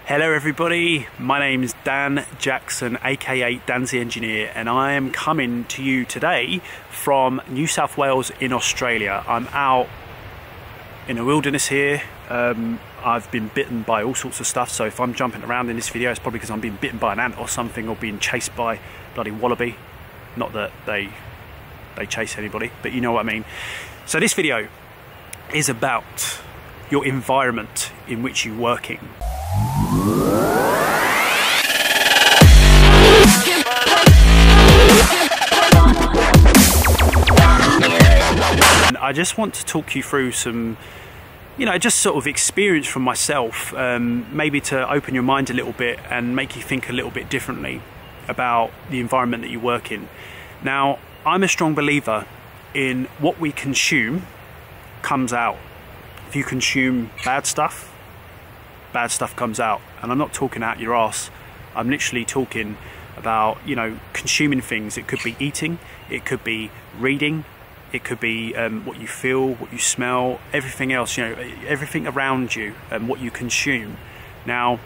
Hello everybody, my name's Dan Jackson, aka Dan's the Engineer, and I am coming to you today from New South Wales in Australia. I'm out in the wilderness here. I've been bitten by all sorts of stuff, so if I'm jumping around in this video it's probably because I'm being bitten by an ant or something, or being chased by bloody wallaby. Not that they chase anybody, but you know what I mean. So this video is about your environment in which you're working. And I just want to talk you through some, just sort of experience from myself, maybe to open your mind a little bit and make you think a little bit differently about the environment that you work in. Now, I'm a strong believer in what we consume comes out. If you consume bad stuff comes out. And I'm not talking out your ass. I'm literally talking about, consuming things. It could be eating, it could be reading, it could be what you feel, what you smell, everything else, everything around you and what you consume. Now,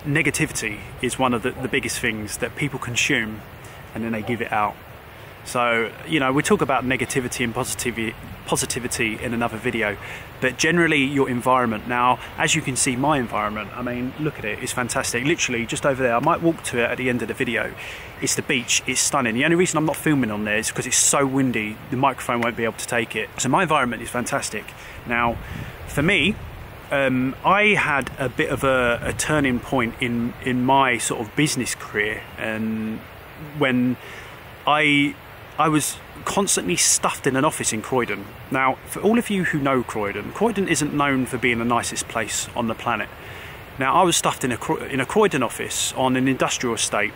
negativity is one of the biggest things that people consume and then they give it out. So, we talk about negativity and positivity in another video, but generally your environment. Now, as you can see, my environment, I mean, look at it, it's fantastic. Literally just over there, I might walk to it at the end of the video. It's the beach, it's stunning. The only reason I'm not filming on there is because it's so windy, the microphone won't be able to take it. So my environment is fantastic. Now, for me, I had a bit of a turning point in my sort of business career, and when I was constantly stuffed in an office in Croydon. Now, for all of you who know Croydon isn't known for being the nicest place on the planet. Now, I was stuffed in a Croydon office on an industrial estate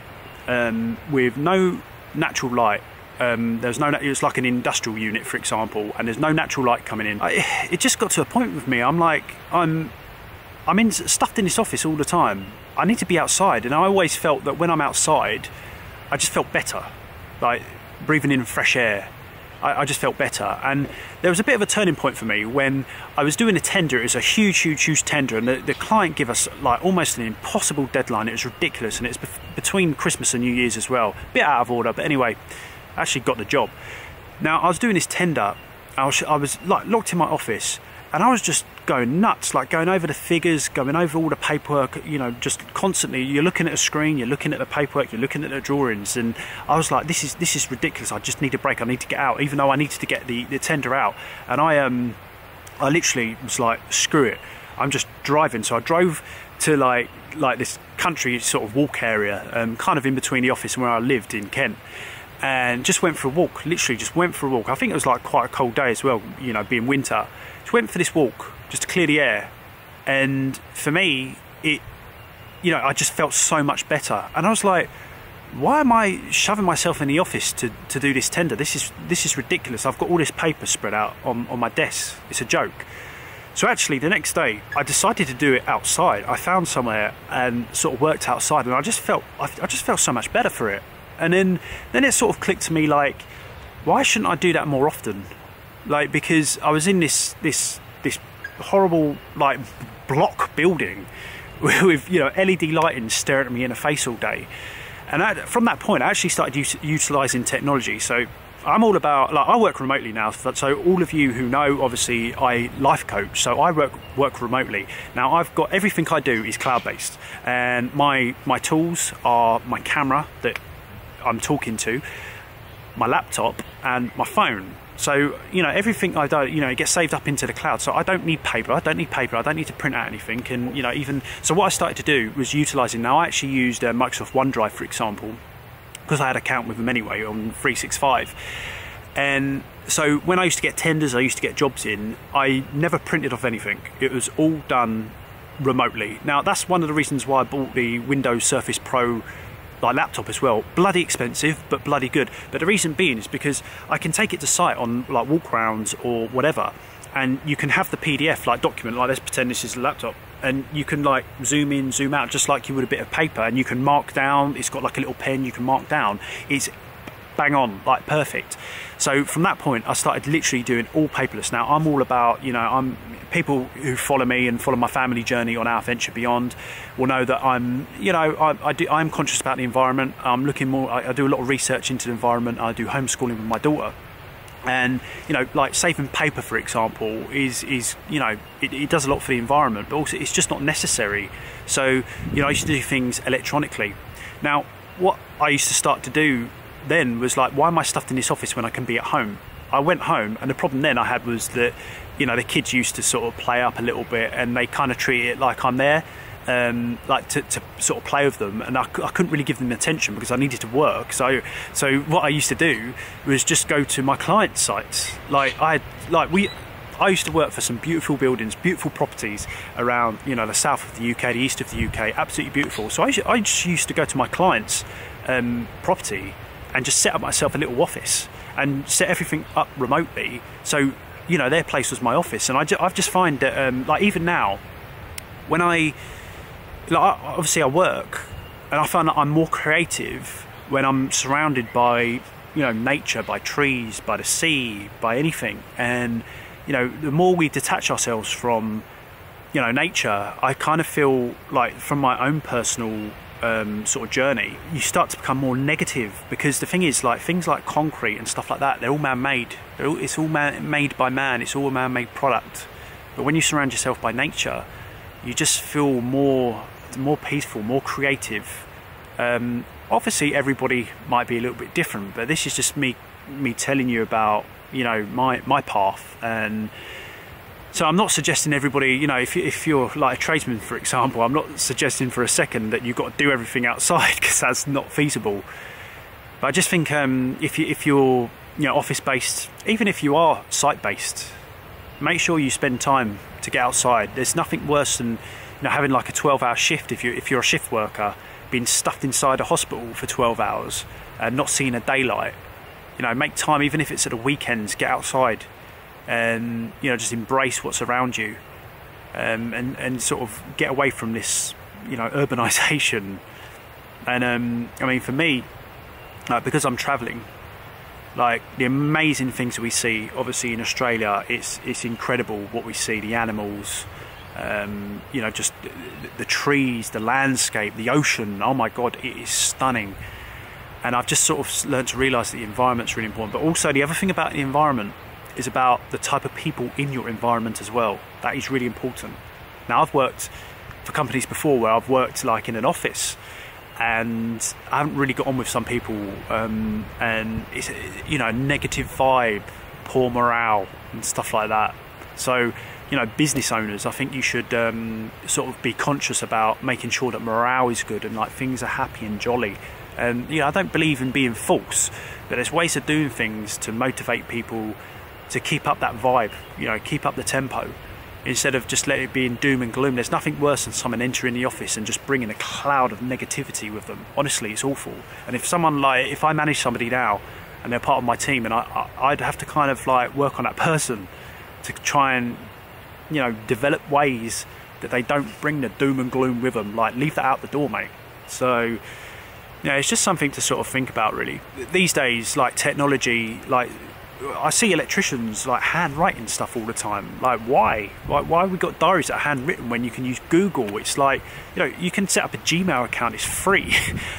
with no natural light. It was like an industrial unit, for example, and there's no natural light coming in. It just got to a point with me. I'm like, I'm stuffed in this office all the time. I need to be outside, and I always felt that when I'm outside, I just felt better. Like breathing in fresh air, I just felt better. And there was a bit of a turning point for me when I was doing a tender. It was a huge tender, and the client gave us like almost an impossible deadline. It was ridiculous, and it's between Christmas and New Year's as well. Bit out of order, but anyway, I actually got the job. Now, I was doing this tender. I was like locked in my office, and I was just going nuts, like going over the figures, going over all the paperwork, just constantly. You're looking at a screen, you're looking at the paperwork, you're looking at the drawings, and I was like, this is ridiculous. I just need a break. I need to get out, even though I needed to get the tender out. And I literally was like, screw it, I'm just driving. So I drove to like this country sort of walk area, kind of in between the office and where I lived in Kent, and just went for a walk. Literally just went for a walk. I think it was like quite a cold day as well, being winter. Just went for this walk just to clear the air, and for me I just felt so much better. And I was like, why am I shoving myself in the office to do this tender? This is ridiculous. I've got all this paper spread out on my desk. It's a joke. So actually the next day I decided to do it outside. I found somewhere and sort of worked outside, and I just felt so much better for it. And then it sort of clicked to me, like, why shouldn't I do that more often? Like, because I was in this horrible like block building with LED lighting staring at me in the face all day, and from that point I actually started utilising technology. So I'm all about, like, I work remotely now, so all of you who know, obviously I life coach, so I work remotely. Now I've got everything I do is cloud-based, and my tools are my camera that I'm talking to, my laptop and my phone. So, everything I do, it gets saved up into the cloud. So I don't need paper. I don't need to print out anything. And, so what I started to do was utilising. Now, I actually used Microsoft OneDrive, for example, because I had an account with them anyway on 365. And so when I used to get tenders, I used to get jobs in, I never printed off anything. It was all done remotely. Now, that's one of the reasons why I bought the Windows Surface Pro laptop as well. Bloody expensive, but bloody good. But the reason being is because I can take it to site on like walk rounds or whatever, and you can have the PDF document, let's pretend this is a laptop, and you can zoom in, zoom out, just like you would a bit of paper, and you can mark down. It's got like a little pen, you can mark down. It's bang on, like perfect. So from that point, I started literally doing all paperless. Now I'm all about, you know, people who follow me and follow my family journey on Our Venture Beyond will know that I'm, you know, I'm conscious about the environment. I'm looking more, I do a lot of research into the environment. I do homeschooling with my daughter. And, you know, like saving paper, for example, is you know, it does a lot for the environment, but also it's just not necessary. So, you know, I used to do things electronically. Now, what I used to start to do then was like, why am I stuffed in this office when I can be at home? I went home, and the problem then I had was that, you know, the kids used to sort of play up a little bit, and they kind of treat it like I'm there. Like to sort of play with them, and I couldn't really give them attention because I needed to work. So what I used to do was just go to my client sites. I used to work for some beautiful buildings, beautiful properties around, you know, the south of the UK, the east of the UK, absolutely beautiful. So I just used to go to my clients' property and just set up myself a little office and set everything up remotely. So, you know, their place was my office, and I've just find that like even now, when obviously I work, and I find that I'm more creative when I'm surrounded by, you know, nature, by trees, by the sea, by anything. And, you know, the more we detach ourselves from, you know, nature, I kind of feel like from my own personal sort of journey, you start to become more negative, because the thing is, like things like concrete and stuff like that, they're all man-made. It's all made by man. It's all a man-made product. But when you surround yourself by nature, you just feel more peaceful, more creative. Obviously everybody might be a little bit different, but this is just me telling you about, you know, my path. And so I'm not suggesting everybody, you know, if you're like a tradesman, for example, I'm not suggesting for a second that you've got to do everything outside, because that's not feasible. But I just think if you're, you know, office based, even if you are site based, make sure you spend time to get outside. There's nothing worse than, you know, having like a 12-hour shift, if you're a shift worker, being stuffed inside a hospital for 12 hours and not seeing a daylight. You know, make time, even if it's at the weekends, get outside and, you know, just embrace what's around you, and sort of get away from this, you know, urbanization. And I mean, for me, because I'm traveling, like the amazing things that we see, obviously in Australia, it's incredible what we see, the animals, you know, just the trees, the landscape, the ocean. Oh my God, it is stunning. And I've just sort of learned to realise that the environment's really important. But also the other thing about the environment is about the type of people in your environment as well. That is really important. Now, I've worked for companies before where I've worked like in an office, and I haven't really got on with some people, and it's, you know, negative vibe, poor morale and stuff like that. So, you know, business owners, I think you should sort of be conscious about making sure that morale is good and like things are happy and jolly. And, you know, I don't believe in being false, but there's ways of doing things to motivate people to keep up that vibe, you know, keep up the tempo, instead of just letting it be in doom and gloom. There's nothing worse than someone entering the office and just bringing a cloud of negativity with them. Honestly, it's awful. And if someone, like, if I manage somebody now and they're part of my team, and I'd have to kind of like work on that person to try and, you know, develop ways that they don't bring the doom and gloom with them. Like, leave that out the door, mate. So, yeah, it's just something to sort of think about, really. These days, like technology, like I see electricians like handwriting stuff all the time. Like, why? Like, why have we got diaries that are handwritten when you can use Google? It's like, you know, you can set up a Gmail account. It's free.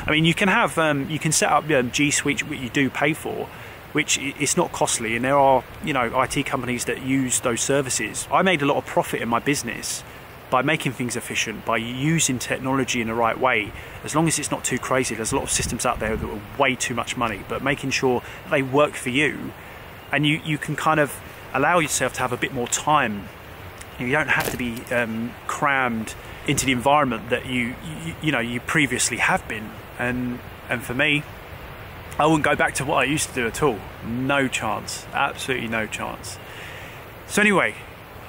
I mean, you can have, you can set up G Suite, which you do pay for, which it's not costly. And there are, you know, IT companies that use those services. I made a lot of profit in my business by making things efficient, by using technology in the right way, as long as it's not too crazy. There's a lot of systems out there that are way too much money, but making sure they work for you, and you can kind of allow yourself to have a bit more time. You don't have to be crammed into the environment that you know you previously have been. And for me, I wouldn't go back to what I used to do at all. No chance, absolutely no chance. So anyway,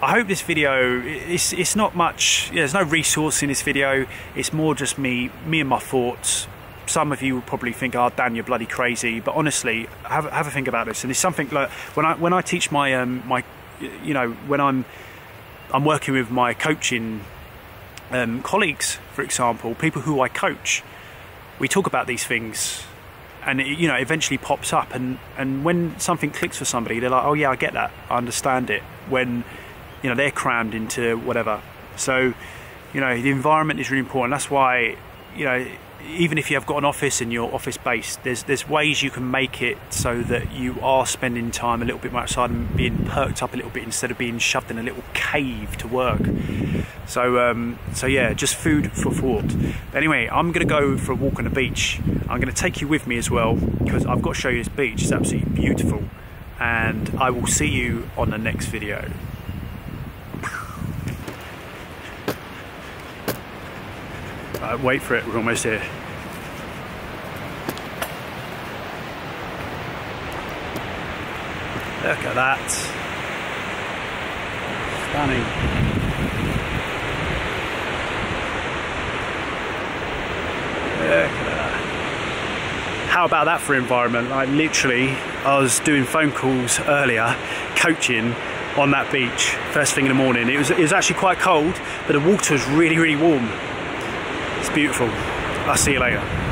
I hope this video, it's not much, there's no resource in this video, it's more just me and my thoughts. Some of you will probably think, oh Dan, you're bloody crazy, but honestly, have a think about this. And it's something like, when I teach my, you know, when I'm working with my coaching colleagues, for example, people who I coach, we talk about these things. and it, you know, eventually pops up, and when something clicks for somebody, they're like, oh yeah, I get that, I understand it, when, you know, they're crammed into whatever. So, you know, the environment is really important. That's why, you know, even if you have got an office and you're office based, there's ways you can make it so that you are spending time a little bit more outside and being perked up a little bit instead of being shoved in a little cave to work. So so yeah, just food for thought. Anyway, I'm gonna go for a walk on the beach. I'm gonna take you with me as well, because I've got to show you this beach. It's absolutely beautiful, and I will see you on the next video. Wait for it, we're almost here. Look at that. Stunning. Look at that. How about that for environment? Like literally, I was doing phone calls earlier, coaching on that beach, first thing in the morning. It was actually quite cold, but the water was really, really warm. It's beautiful. I'll see you later.